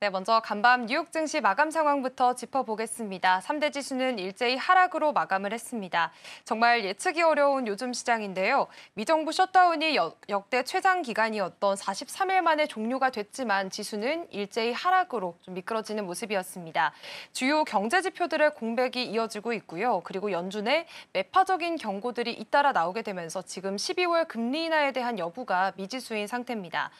네, 먼저 간밤 뉴욕 증시 마감 상황부터 짚어보겠습니다. 3대 지수는 일제히 하락으로 마감을 했습니다. 정말 예측이 어려운 요즘 시장인데요. 미정부 셧다운이 역대 최장 기간이었던 43일 만에 종료가 됐지만 지수는 일제히 하락으로 좀 미끄러지는 모습이었습니다. 주요 경제 지표들의 공백이 이어지고 있고요. 그리고 연준의 매파적인 경고들이 잇따라 나오게 되면서 지금 12월 금리 인하에 대한 여부가 미지수인 상태입니다.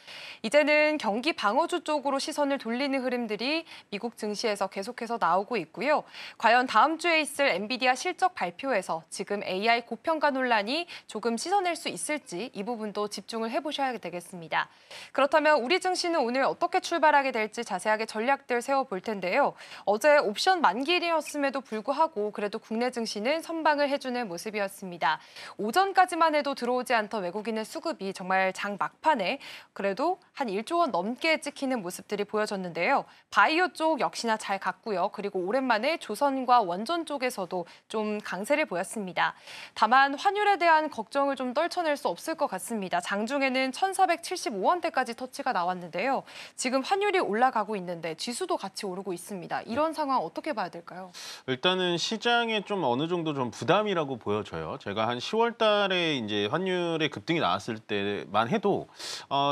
이제는 경기 방어주 쪽으로 시선을 돌리는 흐름들이 미국 증시에서 계속해서 나오고 있고요. 과연 다음 주에 있을 엔비디아 실적 발표에서 지금 AI 고평가 논란이 조금 씻어낼 수 있을지 이 부분도 집중을 해보셔야 되겠습니다. 그렇다면 우리 증시는 오늘 어떻게 출발하게 될지 자세하게 전략들 세워볼 텐데요. 어제 옵션 만기일이었음에도 불구하고 그래도 국내 증시는 선방을 해주는 모습이었습니다. 오전까지만 해도 들어오지 않던 외국인의 수급이 정말 장 막판에 그래도 한 1조 원 넘게 찍히는 모습들이 보여졌는데요. 바이오 쪽 역시나 잘 갔고요. 그리고 오랜만에 조선과 원전 쪽에서도 좀 강세를 보였습니다. 다만 환율에 대한 걱정을 좀 떨쳐낼 수 없을 것 같습니다. 장중에는 1,475원대까지 터치가 나왔는데요. 지금 환율이 올라가고 있는데 지수도 같이 오르고 있습니다. 이런 상황 어떻게 봐야 될까요? 일단은 시장에 좀 어느 정도 좀 부담이라고 보여져요. 제가 한 10월 달에 이제 환율의 급등이 나왔을 때만 해도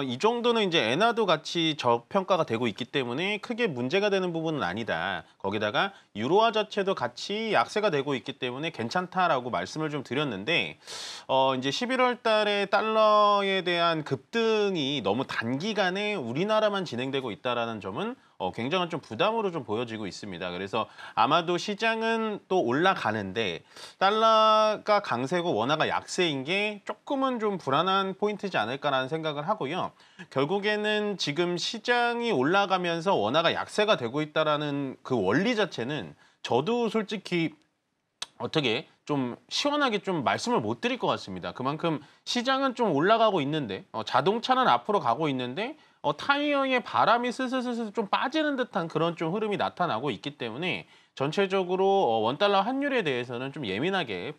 이 정도는 이제 엔화도 같이 저평가가 되고 있기 때문에 크게 문제가 되는 부분은 아니다. 거기다가 유로화 자체도 같이 약세가 되고 있기 때문에 괜찮다라고 말씀을 좀 드렸는데 이제 11월 달에 달러에 대한 급등이 너무 단기간에 우리나라만 진행되고 있다라는 점은 굉장한 좀 부담으로 좀 보여지고 있습니다. 그래서 아마도 시장은 또 올라가는데 달러가 강세고 원화가 약세인 게 조금은 좀 불안한 포인트지 않을까라는 생각을 하고요. 결국에는 지금 시장이 올라가면서 원화가 약세가 되고 있다라는 그 원리 자체는 저도 솔직히 어떻게 좀 시원하게 좀 말씀을 못 드릴 것 같습니다. 그만큼 시장은 좀 올라가고 있는데 자동차는 앞으로 가고 있는데 타이어에 바람이 슬슬슬슬 좀 빠지는 듯한 그런 좀 흐름이 나타나고 있기 때문에 전체적으로 원달러 환율에 대해서는 좀 예민하게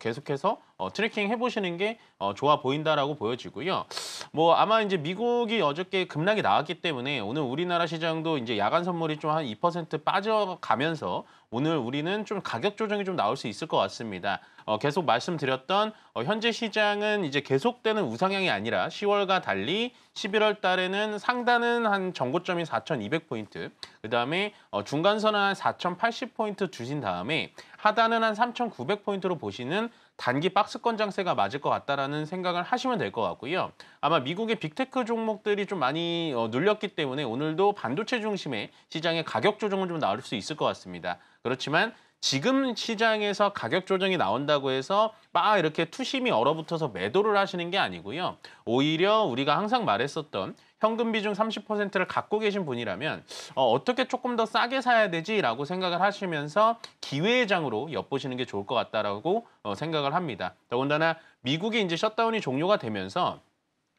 계속해서 트래킹 해보시는 게 좋아 보인다라고 보여지고요. 뭐 아마 이제 미국이 어저께 급락이 나왔기 때문에 오늘 우리나라 시장도 이제 야간 선물이 좀 한 2% 빠져가면서 오늘 우리는 좀 가격 조정이 좀 나올 수 있을 것 같습니다. 계속 말씀드렸던 현재 시장은 이제 계속되는 우상향이 아니라 10월과 달리 11월 달에는 상단은 한 정고점이 4,200포인트, 그다음에 중간선은 한 4,080포인트 주신 다음에 하단은 한 3,900포인트로 보시는 단기 박스권 장세가 맞을 것 같다라는 생각을 하시면 될 것 같고요. 아마 미국의 빅테크 종목들이 좀 많이 눌렸기 때문에 오늘도 반도체 중심의 시장의 가격 조정은 좀 나올 수 있을 것 같습니다. 그렇지만 지금 시장에서 가격 조정이 나온다고 해서 막 이렇게 투심이 얼어붙어서 매도를 하시는 게 아니고요. 오히려 우리가 항상 말했었던 현금 비중 30%를 갖고 계신 분이라면 어떻게 조금 더 싸게 사야 되지라고 생각을 하시면서 기회의 장으로 엿보시는 게 좋을 것 같다라고 생각을 합니다. 더군다나 미국이 이제 셧다운이 종료가 되면서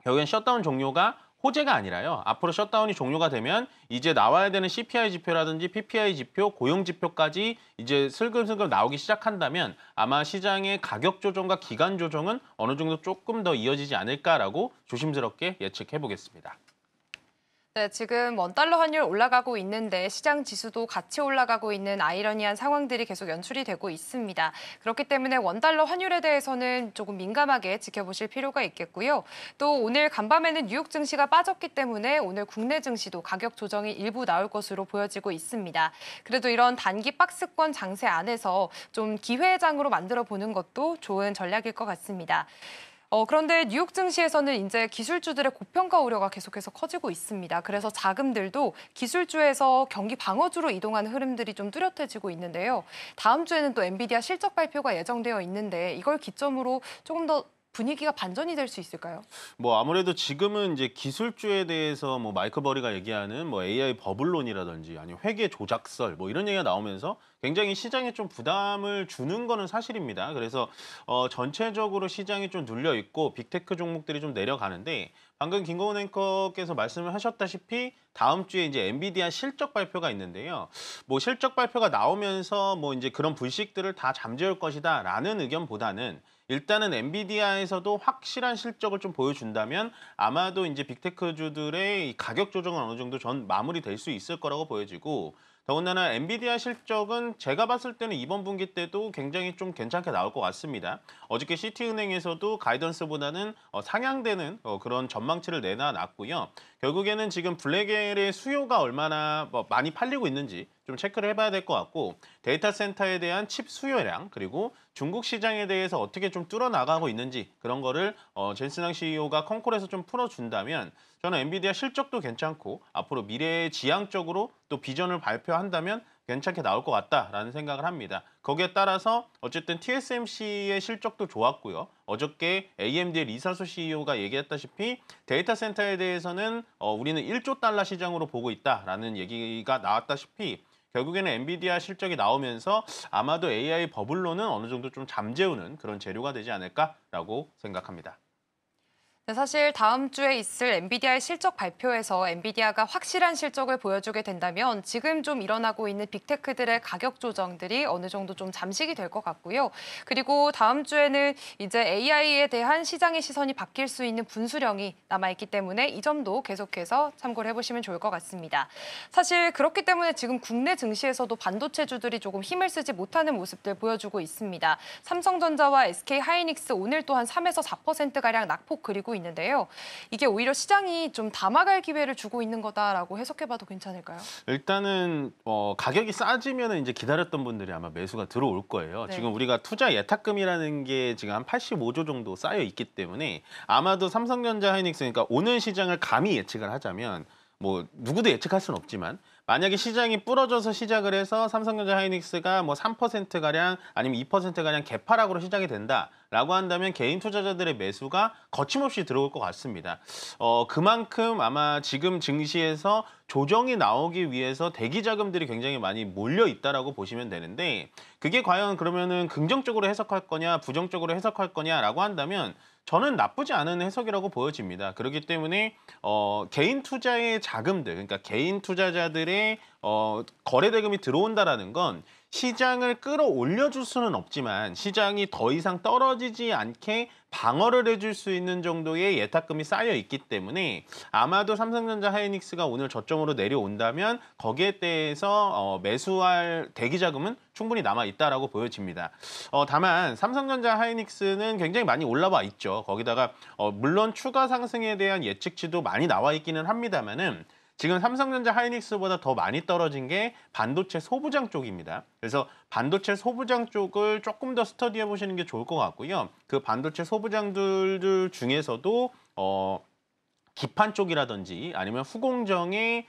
결국엔 셧다운 종료가 호재가 아니라요. 앞으로 셧다운이 종료가 되면 이제 나와야 되는 CPI 지표라든지 PPI 지표, 고용 지표까지 이제 슬금슬금 나오기 시작한다면 아마 시장의 가격 조정과 기간 조정은 어느 정도 조금 더 이어지지 않을까라고 조심스럽게 예측해 보겠습니다. 네, 지금 원달러 환율 올라가고 있는데 시장 지수도 같이 올라가고 있는 아이러니한 상황들이 계속 연출이 되고 있습니다. 그렇기 때문에 원달러 환율에 대해서는 조금 민감하게 지켜보실 필요가 있겠고요. 또 오늘 간밤에는 뉴욕 증시가 빠졌기 때문에 오늘 국내 증시도 가격 조정이 일부 나올 것으로 보여지고 있습니다. 그래도 이런 단기 박스권 장세 안에서 좀 기회의 장으로 만들어 보는 것도 좋은 전략일 것 같습니다. 그런데 뉴욕 증시에서는 이제 기술주들의 고평가 우려가 계속해서 커지고 있습니다. 그래서 자금들도 기술주에서 경기 방어주로 이동하는 흐름들이 좀 뚜렷해지고 있는데요. 다음 주에는 또 엔비디아 실적 발표가 예정되어 있는데 이걸 기점으로 조금 더 분위기가 반전이 될 수 있을까요? 뭐 아무래도 지금은 이제 기술주에 대해서 뭐 마이크 버리가 얘기하는 뭐 AI 버블론이라든지 아니면 회계 조작설 뭐 이런 얘기가 나오면서 굉장히 시장에 좀 부담을 주는 거는 사실입니다. 그래서 전체적으로 시장이 좀 눌려 있고 빅테크 종목들이 좀 내려가는데 방금 김고은 앵커께서 말씀을 하셨다시피 다음 주에 이제 엔비디아 실적 발표가 있는데요. 뭐 실적 발표가 나오면서 뭐 이제 그런 불식들을 다 잠재울 것이다라는 의견보다는 일단은 엔비디아에서도 확실한 실적을 좀 보여준다면 아마도 이제 빅테크주들의 이 가격 조정은 어느 정도 전 마무리될 수 있을 거라고 보여지고 더군다나 엔비디아 실적은 제가 봤을 때는 이번 분기 때도 굉장히 좀 괜찮게 나올 것 같습니다. 어저께 시티은행에서도 가이던스보다는 상향되는 그런 전망치를 내놔놨고요. 결국에는 지금 블랙엘의 수요가 얼마나 많이 팔리고 있는지 좀 체크를 해봐야 될 것 같고 데이터 센터에 대한 칩 수요량 그리고 중국 시장에 대해서 어떻게 좀 뚫어나가고 있는지 그런 거를 젠슨항 CEO가 컨콜에서 좀 풀어준다면 저는 엔비디아 실적도 괜찮고 앞으로 미래의 지향적으로 또 비전을 발표한다면 괜찮게 나올 것 같다라는 생각을 합니다. 거기에 따라서 어쨌든 TSMC의 실적도 좋았고요. 어저께 AMD의 리사소 CEO가 얘기했다시피 데이터 센터에 대해서는 우리는 1조 달러 시장으로 보고 있다라는 얘기가 나왔다시피 결국에는 엔비디아 실적이 나오면서 아마도 AI 버블로는 어느 정도 좀 잠재우는 그런 재료가 되지 않을까라고 생각합니다. 네, 사실 다음 주에 있을 엔비디아의 실적 발표에서 엔비디아가 확실한 실적을 보여주게 된다면 지금 좀 일어나고 있는 빅테크들의 가격 조정들이 어느 정도 좀 잠식이 될 것 같고요. 그리고 다음 주에는 이제 AI에 대한 시장의 시선이 바뀔 수 있는 분수령이 남아있기 때문에 이 점도 계속해서 참고를 해보시면 좋을 것 같습니다. 사실 그렇기 때문에 지금 국내 증시에서도 반도체주들이 조금 힘을 쓰지 못하는 모습들 보여주고 있습니다. 삼성전자와 SK하이닉스 오늘 또한 3에서 4%가량 낙폭 그리고 있는데요. 이게 오히려 시장이 좀 담아갈 기회를 주고 있는 거다라고 해석해봐도 괜찮을까요? 일단은 가격이 싸지면 이제 기다렸던 분들이 아마 매수가 들어올 거예요. 네. 지금 우리가 투자 예탁금이라는 게 지금 한 85조 정도 쌓여 있기 때문에 아마도 삼성전자 하이닉스 그러니까 오는 시장을 감히 예측을 하자면 뭐 누구도 예측할 수는 없지만 만약에 시장이 부러져서 시작을 해서 삼성전자 하이닉스가 뭐 3%가량 아니면 2%가량 개파락으로 시작이 된다라고 한다면 개인 투자자들의 매수가 거침없이 들어올 것 같습니다. 그만큼 아마 지금 증시에서 조정이 나오기 위해서 대기 자금들이 굉장히 많이 몰려 있다라고 보시면 되는데 그게 과연 그러면은 긍정적으로 해석할 거냐 부정적으로 해석할 거냐라고 한다면 저는 나쁘지 않은 해석이라고 보여집니다. 그렇기 때문에 개인 투자의 자금들, 그러니까 개인 투자자들의 거래 대금이 들어온다라는 건 시장을 끌어올려줄 수는 없지만 시장이 더 이상 떨어지지 않게 방어를 해줄 수 있는 정도의 예탁금이 쌓여 있기 때문에 아마도 삼성전자 하이닉스가 오늘 저점으로 내려온다면 거기에 대해서 매수할 대기 자금은 충분히 남아 있다라고 보여집니다. 다만 삼성전자 하이닉스는 굉장히 많이 올라와 있죠. 거기다가 물론 추가 상승에 대한 예측치도 많이 나와 있기는 합니다만은 지금 삼성전자 하이닉스보다 더 많이 떨어진 게 반도체 소부장 쪽입니다. 그래서 반도체 소부장 쪽을 조금 더 스터디해 보시는 게 좋을 것 같고요. 그 반도체 소부장들 중에서도 기판 쪽이라든지 아니면 후공정의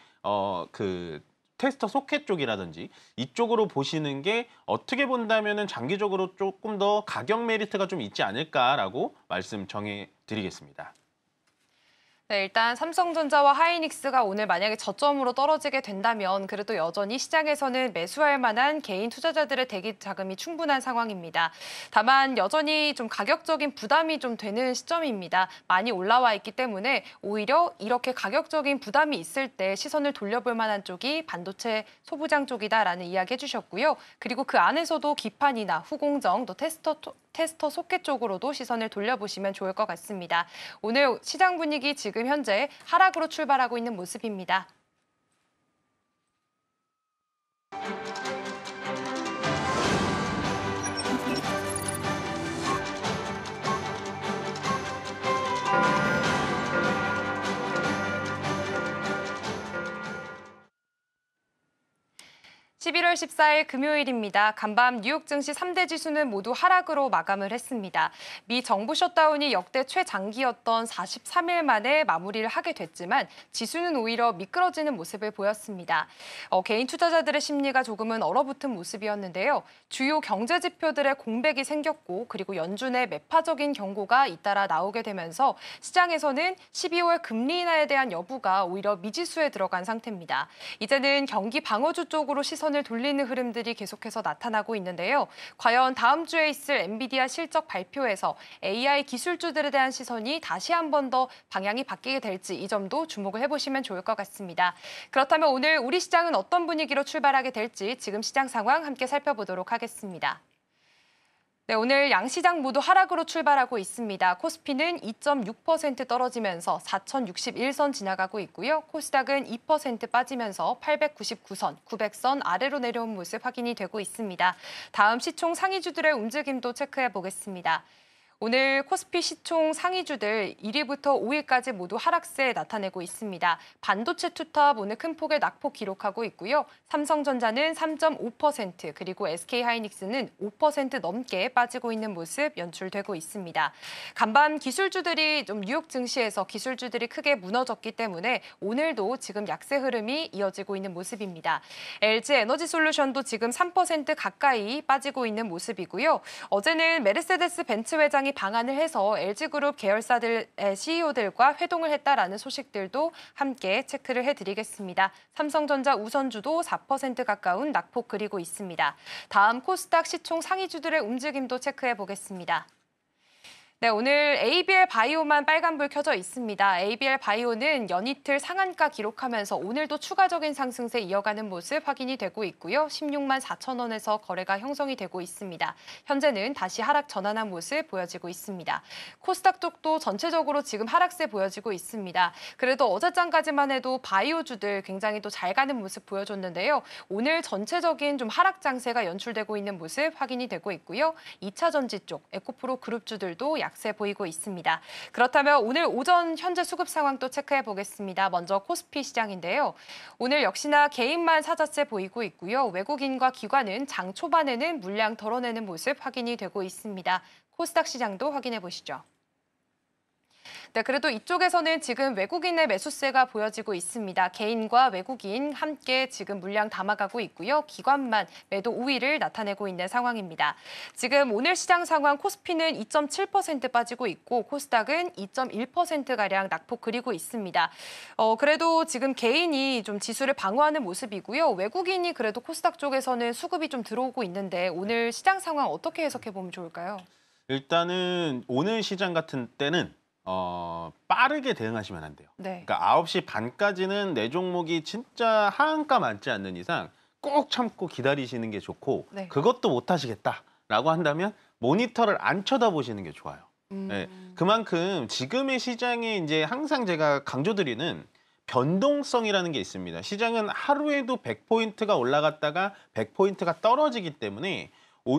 그 테스터 소켓 쪽이라든지 이쪽으로 보시는 게 어떻게 본다면은 장기적으로 조금 더 가격 메리트가 좀 있지 않을까라고 말씀 정해 드리겠습니다. 네, 일단 삼성전자와 하이닉스가 오늘 만약에 저점으로 떨어지게 된다면 그래도 여전히 시장에서는 매수할 만한 개인 투자자들의 대기 자금이 충분한 상황입니다. 다만 여전히 좀 가격적인 부담이 좀 되는 시점입니다. 많이 올라와 있기 때문에 오히려 이렇게 가격적인 부담이 있을 때 시선을 돌려볼 만한 쪽이 반도체 소부장 쪽이다라는 이야기 해주셨고요. 그리고 그 안에서도 기판이나 후공정, 또 테스터 소켓 쪽으로도 시선을 돌려보시면 좋을 것 같습니다. 오늘 시장 분위기 지금 현재 하락으로 출발하고 있는 모습입니다. (11월 14일) 금요일입니다. 간밤 뉴욕 증시 3대 지수는 모두 하락으로 마감을 했습니다. 미 정부 셧다운이 역대 최장기였던 43일 만에 마무리를 하게 됐지만 지수는 오히려 미끄러지는 모습을 보였습니다. 개인 투자자들의 심리가 조금은 얼어붙은 모습이었는데요. 주요 경제 지표들의 공백이 생겼고 그리고 연준의 매파적인 경고가 잇따라 나오게 되면서 시장에서는 12월 금리 인하에 대한 여부가 오히려 미지수에 들어간 상태입니다. 이제는 경기 방어주 쪽으로 시선을 돌리는 흐름들이 계속해서 나타나고 있는데요. 과연 다음 주에 있을 엔비디아 실적 발표에서 AI 기술주들에 대한 시선이 다시 한 번 더 방향이 바뀌게 될지 이 점도 주목을 해보시면 좋을 것 같습니다. 그렇다면 오늘 우리 시장은 어떤 분위기로 출발하게 될지 지금 시장 상황 함께 살펴보도록 하겠습니다. 네, 오늘 양시장 모두 하락으로 출발하고 있습니다. 코스피는 2.6% 떨어지면서 4,061선 지나가고 있고요. 코스닥은 2% 빠지면서 899선, 900선 아래로 내려온 모습 확인이 되고 있습니다. 다음 시총 상위주들의 움직임도 체크해 보겠습니다. 오늘 코스피 시총 상위주들 1위부터 5위까지 모두 하락세 나타내고 있습니다. 반도체 투탑 오늘 큰 폭의 낙폭 기록하고 있고요. 삼성전자는 3.5%, 그리고 SK하이닉스는 5% 넘게 빠지고 있는 모습 연출되고 있습니다. 간밤 기술주들이 좀 뉴욕 증시에서 기술주들이 크게 무너졌기 때문에 오늘도 지금 약세 흐름이 이어지고 있는 모습입니다. LG 에너지솔루션도 지금 3% 가까이 빠지고 있는 모습이고요. 어제는 메르세데스 벤츠 회장이 방한을 해서 LG그룹 계열사들의 CEO들과 회동을 했다라는 소식들도 함께 체크를 해드리겠습니다. 삼성전자 우선주도 4% 가까운 낙폭 그리고 있습니다. 다음 코스닥 시총 상위주들의 움직임도 체크해 보겠습니다. 네, 오늘 ABL 바이오만 빨간불 켜져 있습니다. ABL 바이오는 연이틀 상한가 기록하면서 오늘도 추가적인 상승세 이어가는 모습 확인이 되고 있고요. 16만 4천 원에서 거래가 형성이 되고 있습니다. 현재는 다시 하락 전환한 모습 보여지고 있습니다. 코스닥 쪽도 전체적으로 지금 하락세 보여지고 있습니다. 그래도 어제장까지만 해도 바이오주들 굉장히 또 잘 가는 모습 보여줬는데요. 오늘 전체적인 좀 하락 장세가 연출되고 있는 모습 확인이 되고 있고요. 2차 전지 쪽 에코프로 그룹주들도 약세 보이고 있습니다. 그렇다면 오늘 오전 현재 수급 상황 또 체크해 보겠습니다. 먼저 코스피 시장인데요. 오늘 역시나 개인만 사자세 보이고 있고요. 외국인과 기관은 장 초반에는 물량 덜어내는 모습 확인이 되고 있습니다. 코스닥 시장도 확인해 보시죠. 네, 그래도 이쪽에서는 지금 외국인의 매수세가 보여지고 있습니다. 개인과 외국인 함께 지금 물량 담아가고 있고요. 기관만 매도 우위를 나타내고 있는 상황입니다. 지금 오늘 시장 상황 코스피는 2.7% 빠지고 있고 코스닥은 2.1%가량 낙폭 그리고 있습니다. 그래도 지금 개인이 좀 지수를 방어하는 모습이고요. 외국인이 그래도 코스닥 쪽에서는 수급이 좀 들어오고 있는데 오늘 시장 상황 어떻게 해석해 보면 좋을까요? 일단은 오늘 시장 같은 때는 빠르게 대응하시면 안 돼요. 네. 그러니까 9시 반까지는 내 종목이 진짜 하한가 맞지 않는 이상 꼭 참고 기다리시는 게 좋고 네. 그것도 못 하시겠다라고 한다면 모니터를 안 쳐다보시는 게 좋아요. 네, 그만큼 지금의 시장에 이제 항상 제가 강조드리는 변동성이라는 게 있습니다. 시장은 하루에도 100포인트가 올라갔다가 100포인트가 떨어지기 때문에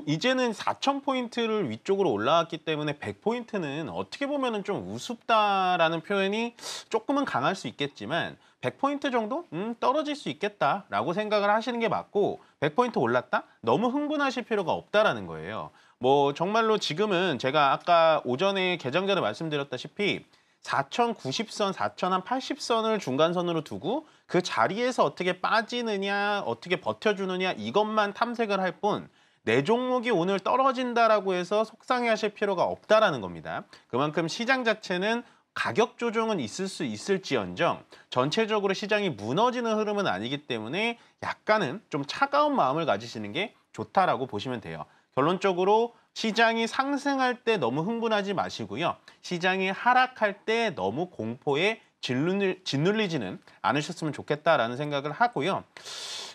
이제는 4,000포인트를 위쪽으로 올라왔기 때문에 100포인트는 어떻게 보면은 좀 우습다라는 표현이 조금은 강할 수 있겠지만 100포인트 정도? 떨어질 수 있겠다라고 생각을 하시는 게 맞고 100포인트 올랐다? 너무 흥분하실 필요가 없다라는 거예요. 뭐 정말로 지금은 제가 아까 오전에 개장 전에 말씀드렸다시피 4,090선, 4,080선을 중간선으로 두고 그 자리에서 어떻게 빠지느냐, 어떻게 버텨주느냐 이것만 탐색을 할 뿐 내 종목이 오늘 떨어진다라고 해서 속상해하실 필요가 없다라는 겁니다. 그만큼 시장 자체는 가격 조정은 있을 수 있을지언정 전체적으로 시장이 무너지는 흐름은 아니기 때문에 약간은 좀 차가운 마음을 가지시는 게 좋다라고 보시면 돼요. 결론적으로 시장이 상승할 때 너무 흥분하지 마시고요. 시장이 하락할 때 너무 공포에 짓눌리지는 않으셨으면 좋겠다라는 생각을 하고요.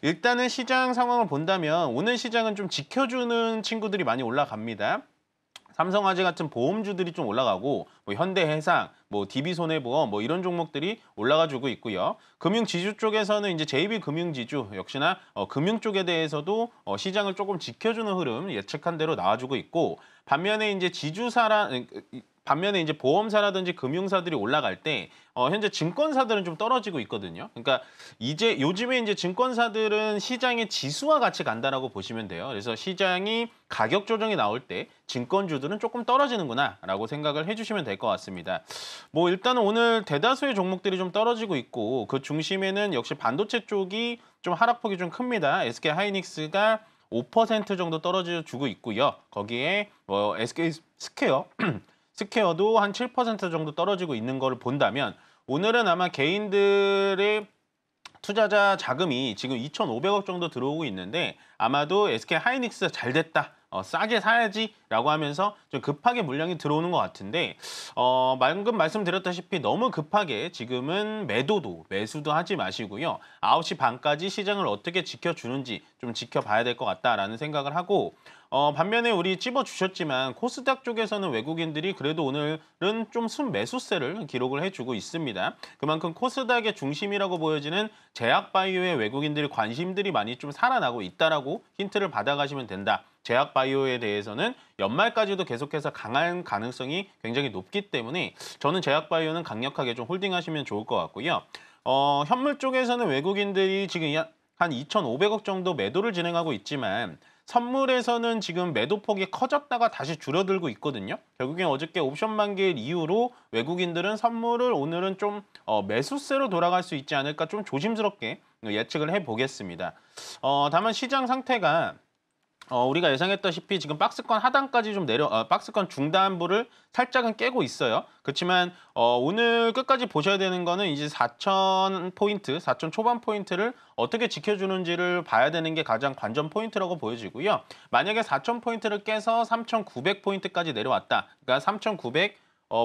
일단은 시장 상황을 본다면 오늘 시장은 좀 지켜주는 친구들이 많이 올라갑니다. 삼성화재 같은 보험주들이 좀 올라가고 뭐 현대해상, 뭐 DB손해보험 뭐 이런 종목들이 올라가주고 있고요. 금융지주 쪽에서는 이제 JB금융지주 역시나 금융 쪽에 대해서도 시장을 조금 지켜주는 흐름 예측한 대로 나와주고 있고 반면에 이제 반면에 이제 보험사라든지 금융사들이 올라갈 때 현재 증권사들은 좀 떨어지고 있거든요. 그러니까 이제 요즘에 이제 증권사들은 시장의 지수와 같이 간다라고 보시면 돼요. 그래서 시장이 가격 조정이 나올 때 증권주들은 조금 떨어지는구나라고 생각을 해주시면 될 것 같습니다. 뭐 일단은 오늘 대다수의 종목들이 좀 떨어지고 있고 그 중심에는 역시 반도체 쪽이 좀 하락폭이 좀 큽니다. SK하이닉스가 5% 정도 떨어져 주고 있고요. 거기에 SK 스퀘어도 한 7% 정도 떨어지고 있는 걸 본다면 오늘은 아마 개인들의 투자자 자금이 지금 2,500억 정도 들어오고 있는데 아마도 SK 하이닉스 잘 됐다. 싸게 사야지 라고 하면서 좀 급하게 물량이 들어오는 것 같은데 방금 말씀드렸다시피 너무 급하게 지금은 매수도 하지 마시고요. 9시 반까지 시장을 어떻게 지켜주는지 좀 지켜봐야 될 것 같다라는 생각을 하고 반면에 우리 찝어주셨지만 코스닥 쪽에서는 외국인들이 그래도 오늘은 좀 순매수세를 기록을 해주고 있습니다. 그만큼 코스닥의 중심이라고 보여지는 제약바이오의 외국인들의 관심들이 많이 좀 살아나고 있다라고 힌트를 받아가시면 된다. 제약바이오에 대해서는 연말까지도 계속해서 강한 가능성이 굉장히 높기 때문에 저는 제약바이오는 강력하게 좀 홀딩하시면 좋을 것 같고요. 현물 쪽에서는 외국인들이 지금 한 2,500억 정도 매도를 진행하고 있지만 선물에서는 지금 매도폭이 커졌다가 다시 줄어들고 있거든요. 결국엔 어저께 옵션 만기일 이후로 외국인들은 선물을 오늘은 좀 매수세로 돌아갈 수 있지 않을까 좀 조심스럽게 예측을 해보겠습니다. 다만 시장 상태가 우리가 예상했다시피 지금 박스권 하단까지 좀 박스권 중단부를 살짝은 깨고 있어요. 그렇지만 오늘 끝까지 보셔야 되는 거는 이제 4,000포인트, 4,000 초반 포인트를 어떻게 지켜주는지를 봐야 되는 게 가장 관전 포인트라고 보여지고요. 만약에 4,000포인트를 깨서 3,900포인트까지 내려왔다. 그러니까 3,900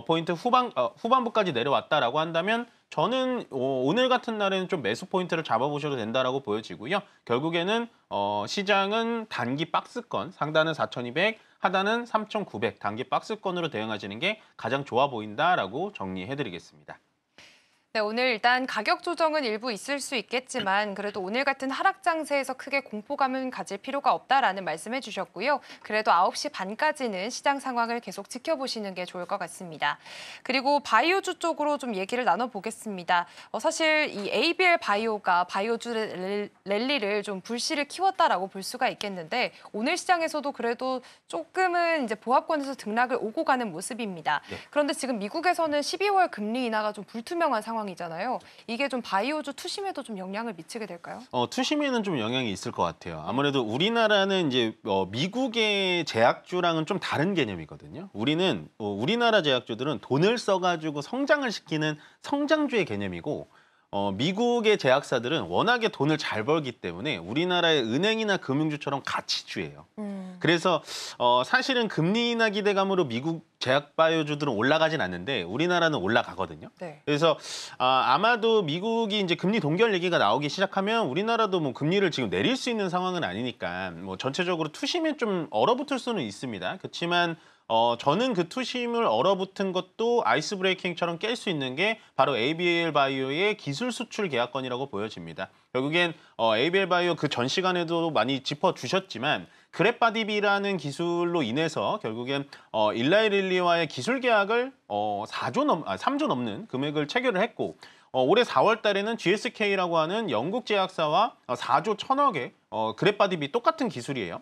포인트 후반부까지 내려왔다라고 한다면 저는 오늘 같은 날에는 좀 매수 포인트를 잡아보셔도 된다라고 보여지고요. 결국에는 시장은 단기 박스권, 상단은 4,200, 하단은 3,900 단기 박스권으로 대응하시는 게 가장 좋아 보인다라고 정리해드리겠습니다. 네, 오늘 일단 가격 조정은 일부 있을 수 있겠지만 그래도 오늘 같은 하락 장세에서 크게 공포감은 가질 필요가 없다라는 말씀해 주셨고요. 그래도 9시 반까지는 시장 상황을 계속 지켜보시는 게 좋을 것 같습니다. 그리고 바이오주 쪽으로 좀 얘기를 나눠보겠습니다. 사실 이 ABL 바이오가 바이오주 랠리를 좀 불씨를 키웠다라고 볼 수가 있겠는데 오늘 시장에서도 그래도 조금은 이제 보합권에서 등락을 오고 가는 모습입니다. 네. 그런데 지금 미국에서는 12월 금리 인하가 좀 불투명한 상황이잖아요. 이게 좀 바이오주 투심에도 좀 영향을 미치게 될까요? 투심에는 좀 영향이 있을 것 같아요. 아무래도 우리나라는 이제 미국의 제약주랑은 좀 다른 개념이거든요. 우리나라 제약주들은 돈을 써가지고 성장을 시키는 성장주의 개념이고 미국의 제약사들은 워낙에 돈을 잘 벌기 때문에 우리나라의 은행이나 금융주처럼 가치주예요. 그래서 사실은 금리 인하 기대감으로 미국 제약 바이오주들은 올라가진 않는데 우리나라는 올라가거든요. 네. 그래서 아마도 미국이 이제 금리 동결 얘기가 나오기 시작하면 우리나라도 뭐 금리를 지금 내릴 수 있는 상황은 아니니까 뭐 전체적으로 투심에 좀 얼어붙을 수는 있습니다. 그렇지만 저는 그 투심을 얼어붙은 것도 아이스 브레이킹처럼 깰 수 있는 게 바로 ABL 바이오의 기술 수출 계약건이라고 보여집니다. 결국엔 ABL 바이오 그 전 시간에도 많이 짚어주셨지만 그랩바디비라는 기술로 인해서 결국엔 일라이 릴리와의 기술 계약을 3조 넘는 금액을 체결을 했고 올해 4월 달에는 GSK라고 하는 영국 제약사와 4조 1,000억의 그랩바디비 똑같은 기술이에요.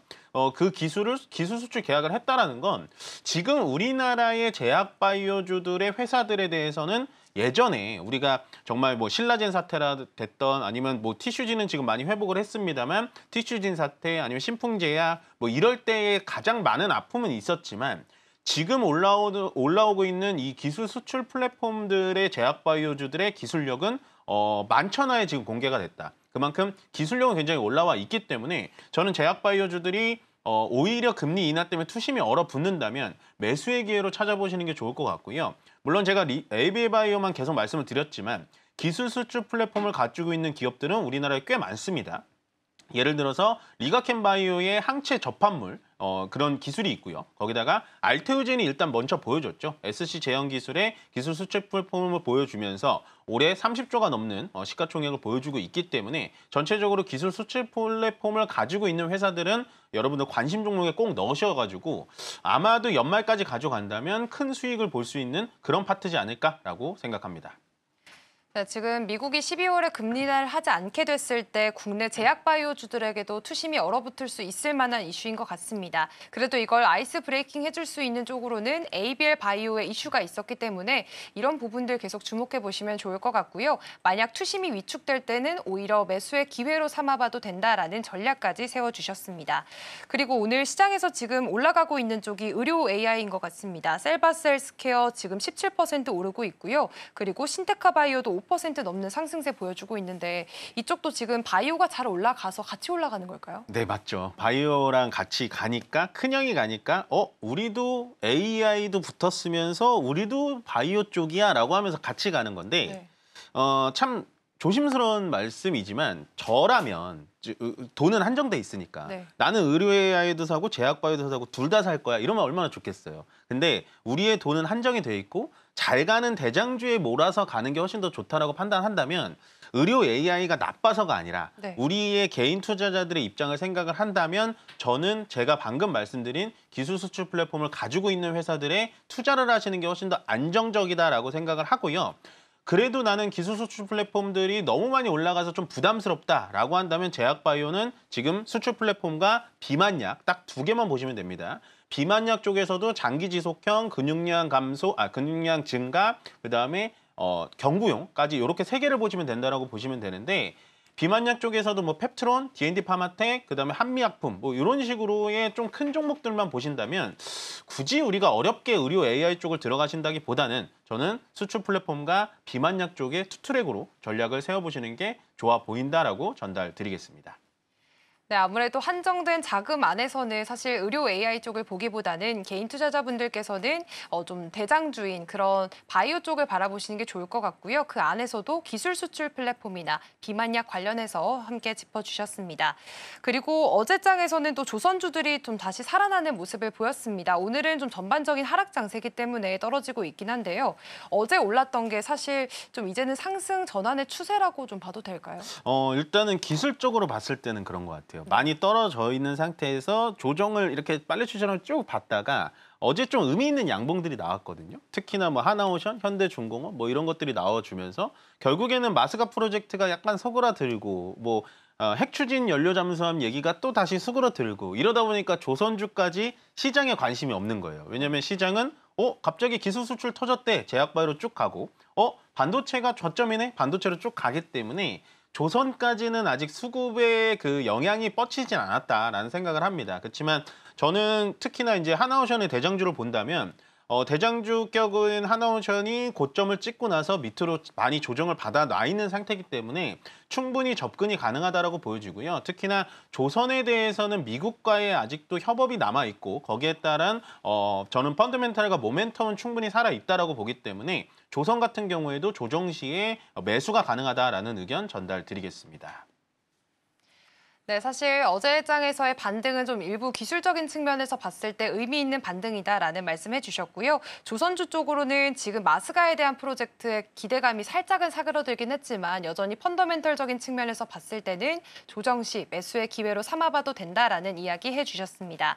그 기술 수출 계약을 했다라는 건 지금 우리나라의 제약 바이오주들의 회사들에 대해서는 예전에 우리가 정말 뭐 신라젠 사태라 됐던 아니면 뭐 티슈진은 지금 많이 회복을 했습니다만 티슈진 사태 아니면 신풍제약 뭐 이럴 때에 가장 많은 아픔은 있었지만 지금 올라오고 있는 이 기술 수출 플랫폼들의 제약 바이오주들의 기술력은 만천하에 지금 공개가 됐다. 그만큼 기술력은 굉장히 올라와 있기 때문에 저는 제약 바이오주들이 오히려 금리 인하 때문에 투심이 얼어붙는다면 매수의 기회로 찾아보시는 게 좋을 것 같고요. 물론 제가 ABL 바이오만 계속 말씀을 드렸지만 기술 수출 플랫폼을 가지고 있는 기업들은 우리나라에 꽤 많습니다. 예를 들어서 리가켄 바이오의 항체 접합물 그런 기술이 있고요. 거기다가 알테오젠이 일단 먼저 보여줬죠. SC 제형 기술의 기술 수출 플랫폼을 보여주면서 올해 30조가 넘는 시가총액을 보여주고 있기 때문에 전체적으로 기술 수출 플랫폼을 가지고 있는 회사들은 여러분들 관심 종목에 꼭 넣으셔가지고 아마도 연말까지 가져간다면 큰 수익을 볼 수 있는 그런 파트지 않을까라고 생각합니다. 네, 지금 미국이 12월에 금리 인하를 하지 않게 됐을 때 국내 제약 바이오주들에게도 투심이 얼어붙을 수 있을 만한 이슈인 것 같습니다. 그래도 이걸 아이스 브레이킹 해줄 수 있는 쪽으로는 ABL 바이오의 이슈가 있었기 때문에 이런 부분들 계속 주목해 보시면 좋을 것 같고요. 만약 투심이 위축될 때는 오히려 매수의 기회로 삼아봐도 된다라는 전략까지 세워주셨습니다. 그리고 오늘 시장에서 지금 올라가고 있는 쪽이 의료 AI인 것 같습니다. 셀바스 헬스케어 지금 17% 오르고 있고요. 그리고 신테카 바이오도 5% 넘는 상승세 보여주고 있는데 이쪽도 지금 바이오가 잘 올라가서 같이 올라가는 걸까요? 네, 맞죠. 바이오랑 같이 가니까 큰형이 가니까 우리도 AI도 붙었으면서 우리도 바이오 쪽이야라고 하면서 같이 가는 건데 네. 참 조심스러운 말씀이지만 저라면 돈은 한정돼 있으니까 네. 나는 의료 AI도 사고 제약 바이오도 사고 둘 다 살 거야 이러면 얼마나 좋겠어요. 근데 우리의 돈은 한정이 돼 있고 잘 가는 대장주에 몰아서 가는 게 훨씬 더 좋다라고 판단한다면 의료 AI가 나빠서가 아니라 네. 우리의 개인 투자자들의 입장을 생각을 한다면 저는 제가 방금 말씀드린 기술 수출 플랫폼을 가지고 있는 회사들에 투자를 하시는 게 훨씬 더 안정적이다라고 생각을 하고요. 그래도 나는 기술 수출 플랫폼들이 너무 많이 올라가서 좀 부담스럽다라고 한다면 제약바이오는 지금 수출 플랫폼과 비만약 딱 두 개만 보시면 됩니다. 비만약 쪽에서도 장기 지속형 근육량 감소, 근육량 증가, 그다음에 경구용까지 이렇게 세 개를 보시면 된다라고 보시면 되는데 비만약 쪽에서도 뭐 펩트론, D&D 파마텍, 그다음에 한미약품 뭐 이런 식으로의 좀 큰 종목들만 보신다면 굳이 우리가 어렵게 의료 AI 쪽을 들어가신다기보다는 저는 수출 플랫폼과 비만약 쪽의 투트랙으로 전략을 세워보시는 게 좋아 보인다라고 전달드리겠습니다. 네, 아무래도 한정된 자금 안에서는 사실 의료 AI 쪽을 보기보다는 개인 투자자분들께서는 좀 대장주인 그런 바이오 쪽을 바라보시는 게 좋을 것 같고요. 그 안에서도 기술 수출 플랫폼이나 비만약 관련해서 함께 짚어주셨습니다. 그리고 어제장에서는 또 조선주들이 좀 다시 살아나는 모습을 보였습니다. 오늘은 좀 전반적인 하락 장세기 때문에 떨어지고 있긴 한데요. 어제 올랐던 게 사실 좀 이제는 상승 전환의 추세라고 좀 봐도 될까요? 일단은 기술적으로 봤을 때는 그런 것 같아요. 많이 떨어져 있는 상태에서 조정을 이렇게 빨래추처럼 쭉 받다가 어제 좀 의미 있는 양봉들이 나왔거든요. 특히나 뭐 하나오션, 현대중공업 뭐 이런 것들이 나와주면서 결국에는 마스가 프로젝트가 약간 서그라들고 뭐 핵추진 연료 잠수함 얘기가 또 다시 수그러들고 이러다 보니까 조선주까지 시장에 관심이 없는 거예요. 왜냐하면 시장은 갑자기 기술 수출 터졌대. 제약바이오로 쭉 가고 반도체가 저점이네. 반도체로 쭉 가기 때문에 조선까지는 아직 수급에 그 영향이 뻗치진 않았다라는 생각을 합니다. 그렇지만 저는 특히나 이제 하나오션의 대장주를 본다면 대장주격은 하나오션이 고점을 찍고 나서 밑으로 많이 조정을 받아 놔 있는 상태이기 때문에 충분히 접근이 가능하다라고 보여지고요. 특히나 조선에 대해서는 미국과의 아직도 협업이 남아 있고 거기에 따른 저는 펀더멘탈과 모멘텀은 충분히 살아 있다라고 보기 때문에 조선 같은 경우에도 조정 시에 매수가 가능하다라는 의견 전달드리겠습니다. 네, 사실 어제장에서의 반등은 좀 일부 기술적인 측면에서 봤을 때 의미 있는 반등이다라는 말씀해 주셨고요. 조선주 쪽으로는 지금 마스가에 대한 프로젝트의 기대감이 살짝은 사그러들긴 했지만 여전히 펀더멘털적인 측면에서 봤을 때는 조정 시 매수의 기회로 삼아봐도 된다라는 이야기 해주셨습니다.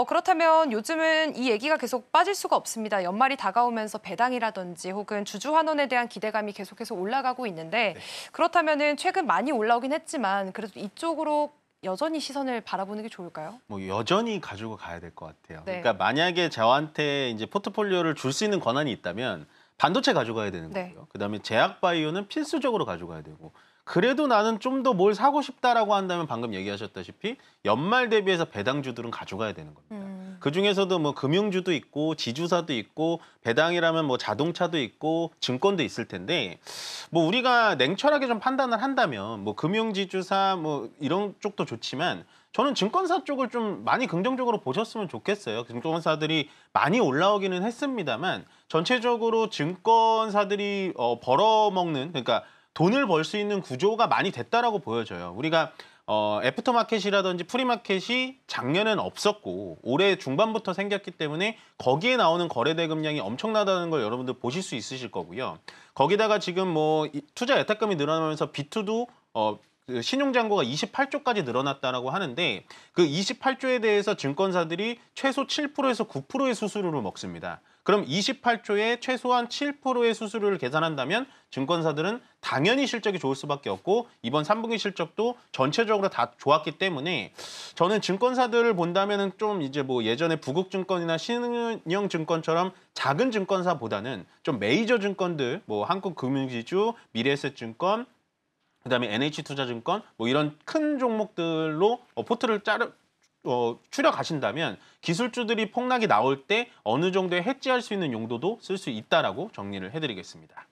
그렇다면 요즘은 이 얘기가 계속 빠질 수가 없습니다. 연말이 다가오면서 배당이라든지 혹은 주주환원에 대한 기대감이 계속해서 올라가고 있는데 그렇다면은 최근 많이 올라오긴 했지만 그래도 이쪽으로 여전히 시선을 바라보는 게 좋을까요? 뭐 여전히 가지고 가야 될 것 같아요. 네. 그러니까 만약에 저한테 이제 포트폴리오를 줄 수 있는 권한이 있다면 반도체 가져가야 되는 네. 거고요. 그다음에 제약 바이오는 필수적으로 가져가야 되고. 그래도 나는 좀 더 뭘 사고 싶다라고 한다면 방금 얘기하셨다시피 연말 대비해서 배당주들은 가져가야 되는 겁니다. 그중에서도 뭐 금융주도 있고 지주사도 있고 배당이라면 뭐 자동차도 있고 증권도 있을 텐데 뭐 우리가 냉철하게 좀 판단을 한다면 뭐 금융지주사 뭐 이런 쪽도 좋지만 저는 증권사 쪽을 좀 많이 긍정적으로 보셨으면 좋겠어요. 증권사들이 많이 올라오기는 했습니다만 전체적으로 증권사들이 벌어먹는 그러니까 돈을 벌 수 있는 구조가 많이 됐다라고 보여져요. 우리가 애프터마켓이라든지 프리마켓이 작년엔 없었고 올해 중반부터 생겼기 때문에 거기에 나오는 거래 대금량이 엄청나다는 걸 여러분들 보실 수 있으실 거고요. 거기다가 지금 뭐 투자 예탁금이 늘어나면서 B2도 그 신용잔고가 28조까지 늘어났다라고 하는데 그 28조에 대해서 증권사들이 최소 7%에서 9%의 수수료를 먹습니다. 그럼 28조에 최소한 7%의 수수료를 계산한다면 증권사들은 당연히 실적이 좋을 수밖에 없고 이번 3분기 실적도 전체적으로 다 좋았기 때문에 저는 증권사들을 본다면은 좀 이제 뭐 예전에 부국증권이나 신흥증권처럼 작은 증권사보다는 좀 메이저 증권들 뭐 한국금융지주, 미래에셋증권 그다음에 NH투자증권 뭐 이런 큰 종목들로 포트를 추려 가신다면 기술주들이 폭락이 나올 때 어느 정도의 해지할 수 있는 용도도 쓸 수 있다라고 정리를 해드리겠습니다.